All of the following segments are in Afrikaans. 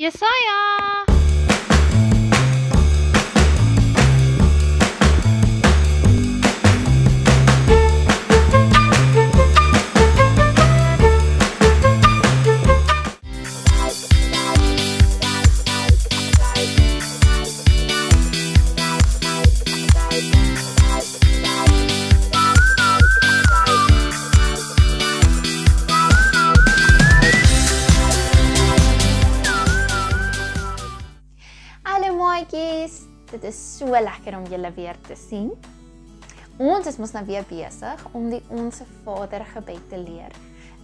Jesaja! Dit is so lekker om julle weer te sien. Ons is mos nou weer besig om die Onse Vader gebed te leer.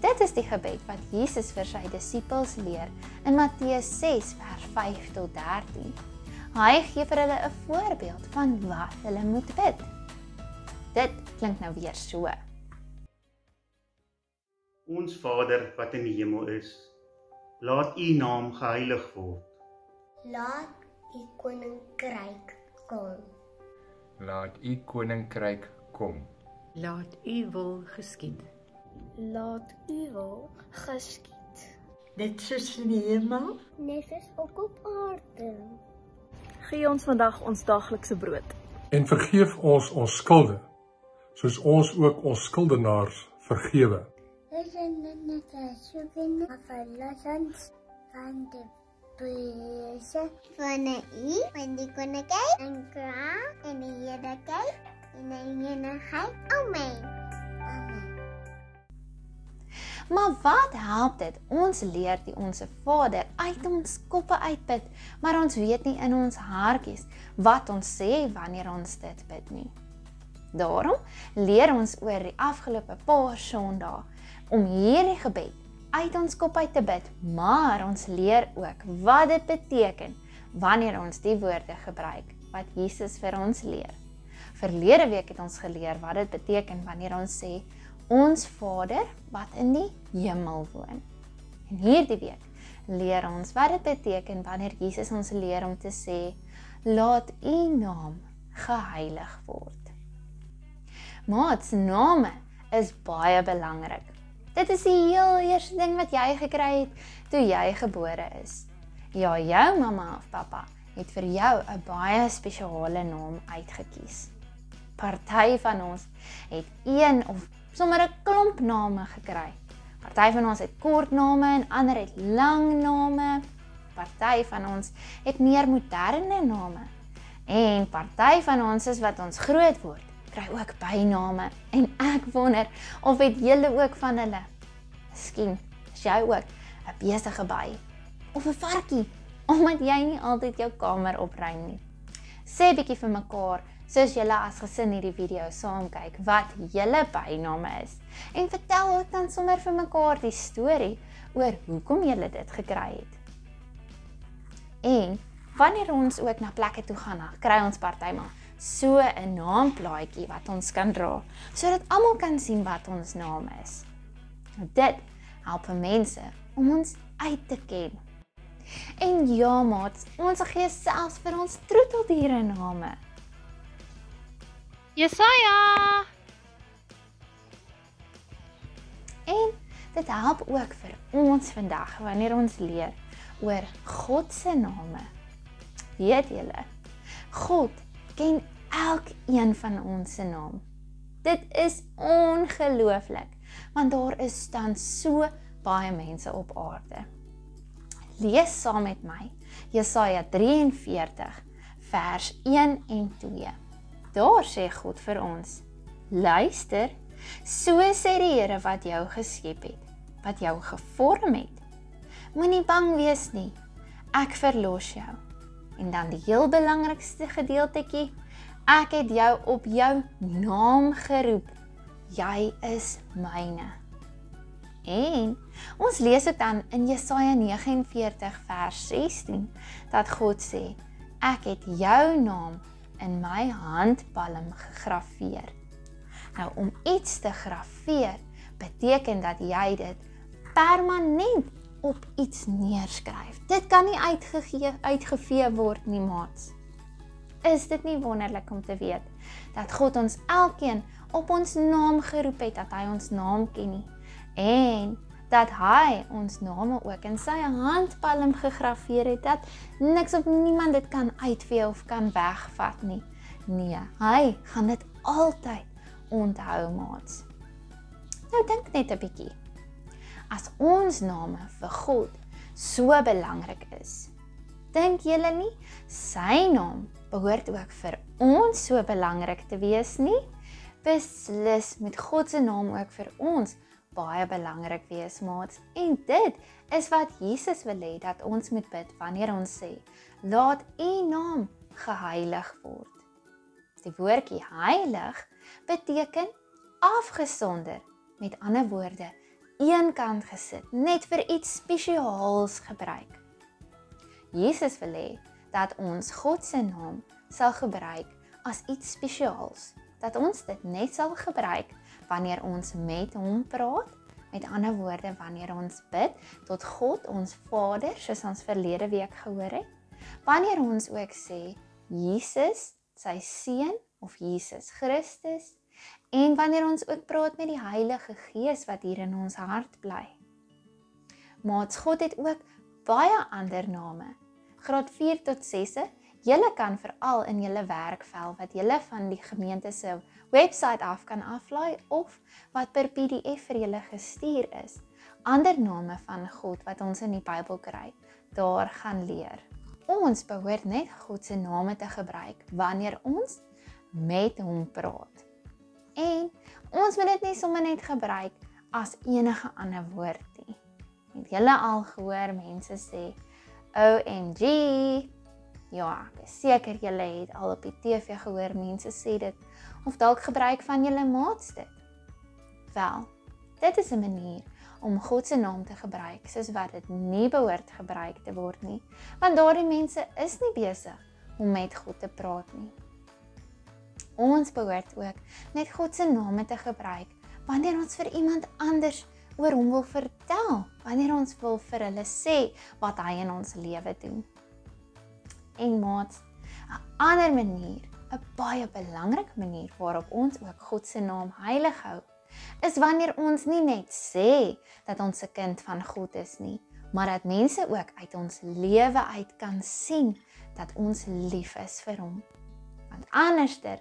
Dit is die gebed wat Jesus vir sy disippels leer in Matteus 6 vers 5 tot 13. Hy gee vir hulle 'n voorbeeld van wat hulle moet bid. Dit klink nou weer so. Ons Vader wat in die hemel is, laat U naam geheilig word. Laat U koninkryk kom. Laat U koninkryk kom. Laat U wil geskied. Laat U wil geskied. Net soos in die hemel, Net soos ook op aarde. Gee ons vandag ons daaglikse brood. En vergeef ons ons skulde, soos ons ook ons skuldenaars vergewe. Ons net soeken verlos ons van die bese van U, van die koninkryk en krag en die heerlikheid en die enigheid. Amen. Amen. Maar wat help dit? Ons leer die Onse Vader uit ons koppe uitbid, maar ons weet nie in ons hartjies wat ons sê wanneer ons dit bid nie. Daarom leer ons oor die afgelope paar Sondae om hierdie gebed uit ons kop uit te bid, maar ons leer ook wat dit beteken wanneer ons die woorde gebruik wat Jesus vir ons leer. Verlede week het ons geleer wat dit beteken wanneer ons sê ons Vader wat in die hemel woon. En hierdie week leer ons wat dit beteken wanneer Jesus ons leer om te sê laat U naam geheilig word. Maats, name is baie belangrik. Dit is die heel eerste ding wat jy gekry het toe jy gebore is. Ja, jou mamma of pappa het vir jou 'n baie spesiale naam uitgekies. Party van ons het een of sommer 'n klomp name gekry. Party van ons het kort name en ander het lang name. Party van ons het meer moderne name. En party van ons is wat ons groot word, kry ook byname en ek wonder of het julle ook van hulle. Miskien is jy ook 'n besige by of 'n varkie omdat jy nie altyd jou kamer opruim nie. Sê bietjie vir mekaar soos julle as gesin hierdie video saam kyk wat julle byname is en vertel ook dan sommer vir mekaar die storie oor hoekom julle dit gekry het. En wanneer ons ook na plekke toe gaan, dan kry ons partymal so 'n naamplaatjie wat ons kan dra, sodat almal kan sien wat ons naam is. Dit help mense om ons uit te ken. En ja, maats, ons gee selfs vir ons troeteldiere name. Jesaja! En dit help ook vir ons vandag wanneer ons leer oor God se name. Weet julle, God ken elkeen van ons se naam. Dit is ongelooflik, want daar is dan so baie mense op aarde. Lees saam met my Jesaja 43 vers 1 en 2. Daar sê God vir ons: luister, so sê die Here wat jou geskep het, wat jou gevorm het. Moenie bang wees nie, ek verlos jou. En dan die heel belangrikste gedeeltetjie, ek het jou op jou naam geroep. Jy is myne. En ons lees ook dan in Jesaja 49 vers 16 dat God sê, ek het jou naam in my handpalm gegraveer. Nou om iets te graveer beteken dat jy dit permanent op iets neerskryf. Dit kan nie uitgevee word nie, maats. Is dit nie wonderlik om te weet dat God ons elkeen op ons naam geroep het, dat hy ons naam ken nie, en dat hy ons name ook in sy handpalm gegraveer het, dat niks of niemand dit kan uitvee of kan wegvat nie. Nee, hy gaan dit altyd onthou, maats. Nou dink net 'n bietjie. As ons name vir God so belangrik is, dink julle nie, sy naam behoort ook vir ons so belangrik te wees nie? Beslis moet God se naam ook vir ons baie belangrik wees, maats. En dit is wat Jesus wil hê dat ons moet bid wanneer ons sê, laat U naam geheilig word. Die woordjie heilig beteken afgesonder, met ander woorde, eenkant gesit, net vir iets spesiaals gebruik. Jesus wil hê dat ons God se naam sal gebruik as iets spesiaals, dat ons dit net sal gebruik wanneer ons met hom praat, met ander woorde wanneer ons bid tot God ons Vader, soos ons verlede week gehoor het, wanneer ons ook sê Jesus, sy seun of Jesus Christus, en wanneer ons ook praat met die Heilige Gees wat hier in ons hart bly. Maats, God het ook baie ander name. Graad 4 tot 6, julle kan veral in julle werkvel wat julle van die gemeente se website af kan aflaai of wat per PDF vir julle gestuur is, ander name van God wat ons in die Bybel kry, daar gaan leer. Ons behoort net God se name te gebruik wanneer ons met hom praat. En ons moet dit nie sommer net gebruik as enige ander woord nie. Het julle al gehoor mense sê, OMG? Ja, ek is seker julle het al op die TV gehoor mense sê dit, of dalk gebruik van julle maats dit. Wel, dit is 'n manier om God se naam te gebruik, soos wat dit nie behoort gebruik te word nie, want daardie mense is nie besig om met God te praat nie. Ons behoort ook net God se name te gebruik, wanneer ons vir iemand anders oor hom wil vertel, wanneer ons wil vir hulle sê wat hy in ons lewe doen. En maats, 'n ander manier, 'n baie belangrike manier waarop ons ook God se naam heilig hou, is wanneer ons nie net sê dat ons 'n kind van God is nie, maar dat mense ook uit ons lewe uit kan sien dat ons lief is vir hom. Want anderster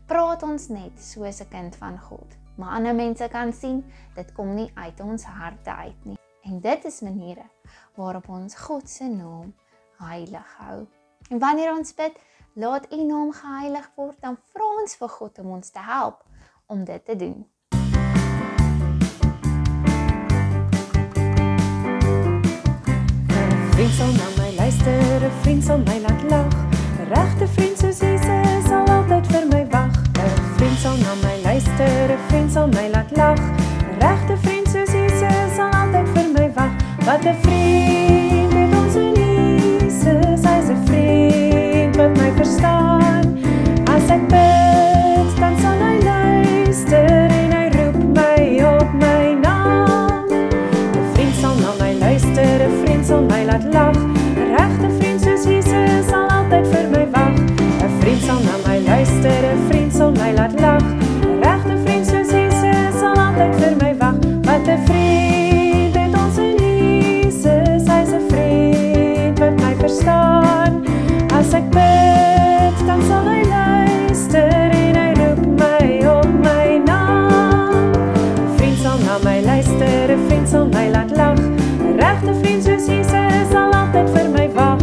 praat ons net soos 'n kind van God, maar ander mense kan sien, dit kom nie uit ons harte uit nie. En dit is maniere waarop ons God se naam heilig hou. En wanneer ons bid, laat U naam geheilig word, dan vra ons vir God om ons te help om dit te doen. Vriend sal na my luister, 'n vriend sal my laat lag. 'n Regte vriend soos Jesus sal altyd vir my wag. 'n Vriend sal na my luister, 'n vriend sal my laat lag. 'n Regte vriend soos Jesus sal altyd vir my wag. Wat 'n vriend het ons in Jesus, hy's 'n vriend wat my verstaan. As ek bid, dan sal hy luister en hy roep my op my naam. 'n Vriend sal na my luister, 'n vriend sal my laat lag. 'n Regte vriend soos Jesus sal altyd vir my wag. 'n Vriend sal na my luister, 'n vriend sal my laat lag. 'n Regte vriend soos Jesus sal altyd vir my wag. Wat 'n vriend het ons in Jesus, hy's 'n vriend wat my verstaan. As ek bid, dan sal hy luister en hy roep my op my naam. 'n Vriend sal na my luister, 'n vriend sal my laat lag. 'n Regte vriend soos Jesus sal altyd vir my wag.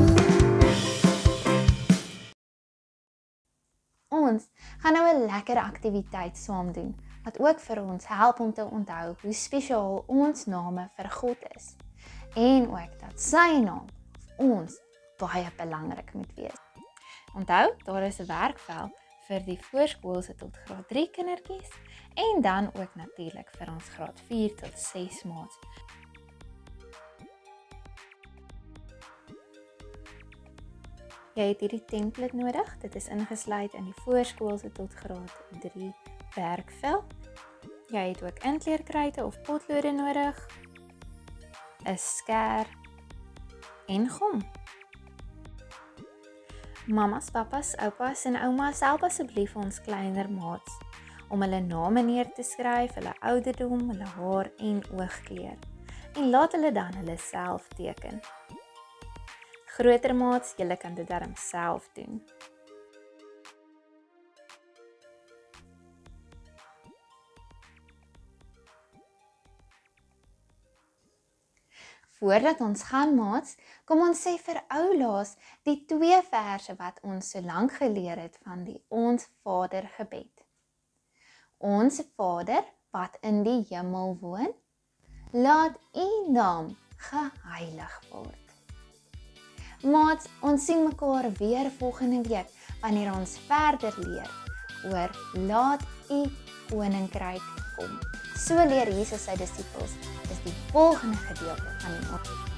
Ons gaan nou 'n lekker aktiwiteit saam doen, wat ook vir ons help om te onthou hoe spesiaal ons name vir God is. En ook dat sy naam vir ons baie belangrik moet wees. Onthou, daar is 'n werkvel vir die voorskoolse tot graad 3 kindertjies en dan ook natuurlik vir ons graad 4 tot 6 maats. Jy het hierdie template nodig. Dit is ingesluit in die voorskoolse tot graad 3 werkvel. Jy het ook inkleerkruite of potlode nodig, 'n skêr en gom. Mamas, papas, oupas en oumas, help asseblief ons kleiner maats om hulle name neer te skryf, hulle ouderdom, hulle haar en oogkleur. en laat hulle dan hulle self teken. Groter maats, julle kan dit darm self doen. Voordat ons gaan maats, kom ons sê vir oulaas die 2 verse wat ons so lank geleer het van die Ons Vader gebed. Ons Vader wat in die hemel woon, laat U naam geheilig word. Maats, ons sien mekaar weer volgende week wanneer ons verder leer oor laat U koninkryk kom. So leer Jesus sy disippels is die volgende gedeelte van die